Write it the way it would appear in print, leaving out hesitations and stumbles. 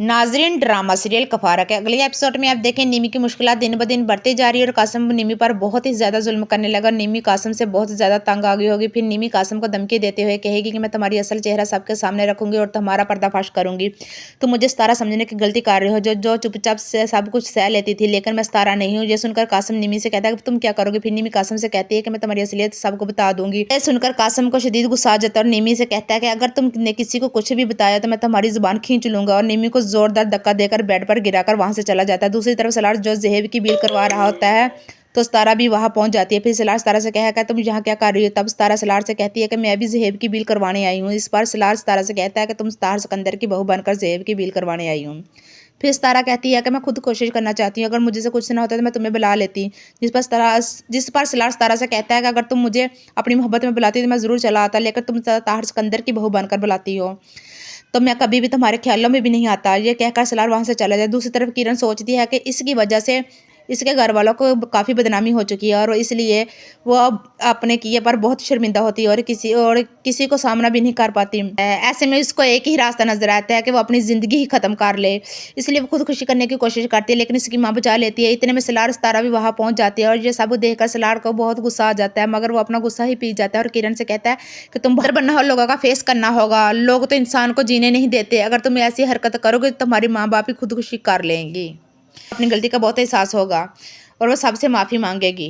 नाजरीन, drama serial कफारा के अगले एपिसोड में आप देखें निमी की मुश्किलात दिन ब दिन बढ़ती जा रही है और कासिम निमी पर बहुत ही ज्यादा जुल्म करने लगा। निमी कासिम से बहुत ज्यादा तंग आ गई होगी। फिर निमी कासिम को धमकी देते हुए कहेगी कि मैं तुम्हारी असल चेहरा सबके सामने रखूंगी और तुम्हारा पर्दाफाश करूंगी। तुम मुझे सितारा समझने की गलती कर रहे हो, जो जो चुपचाप से सब कुछ सह लेती थी, लेकिन मैं सितारा नहीं हूँ। ये सुनकर कासिम निमी से कहता है कि तुम क्या करोगे। फिर निमी कासिम से कहती है कि मैं तुम्हारी असलियत सबको बता दूंगी। यह सुनकर कासिम को शदीद गुस्सा आ जाता है और निमी से कहता है कि अगर तुमने किसी को कुछ भी बताया तो मैं तुम्हारी जुबान खींच लूंगा। और निमी को जोरदार धक्का देकर बेड पर गिराकर वहां से चला जाता है। दूसरी तरफ सलार जो ज़ेब की बिल करवा रहा होता है तो सितारा भी वहां पहुंच जाती है। फिर सलार सितारा से कहा तुम यहाँ क्या कर रही हो। तब सितारा सलार से कहती है कि मैं भी ज़ेब की बिल करवाने आई हूँ। इस पर सलार सितारा से कहता है कि तुम तार सिकंदर की बहू बनकर ज़ेब की बिल करवाने आई हूँ। फिर सितारा कहती है कि मैं खुद कोशिश करना चाहती हूँ, अगर मुझे से कुछ ना होता तो मैं तुम्हें बुला लेती। जिस पर सलार सितारा से कहता है कि अगर तुम मुझे अपनी मोहब्बत में बुलाती तो मैं ज़रूर चला आता, लेकिन तुम तार सिकंदर की बहू बनकर बुलाती हो तो मैं कभी भी तुम्हारे ख्यालों में भी नहीं आता। ये कहकर सलार वहां से चला जाए। दूसरी तरफ किरण सोचती है कि इसकी वजह से इसके घर वालों को काफ़ी बदनामी हो चुकी है और इसलिए वो अब अपने किए पर बहुत शर्मिंदा होती है और किसी को सामना भी नहीं कर पाती। ऐसे में इसको एक ही रास्ता नजर आता है कि वो अपनी ज़िंदगी ही ख़त्म कर ले। इसलिए वो खुदकुशी करने की कोशिश करती है, लेकिन इसकी माँ बचा लेती है। इतने में सलार सितारा भी वहाँ पहुँच जाती है और ये सब देखकर सलार को बहुत गुस्सा आ जाता है, मगर वो अपना गुस्सा ही पी जाता है और किरण से कहता है कि तुम बाहर बनना हो, लोगों का फेस करना होगा। लोग तो इंसान को जीने नहीं देते, अगर तुम ऐसी हरकत करोगे तो तुम्हारी माँ बाप ही खुदकुशी कर लेंगी। अपनी गलती का बहुत एहसास होगा और वो सबसे माफ़ी मांगेगी।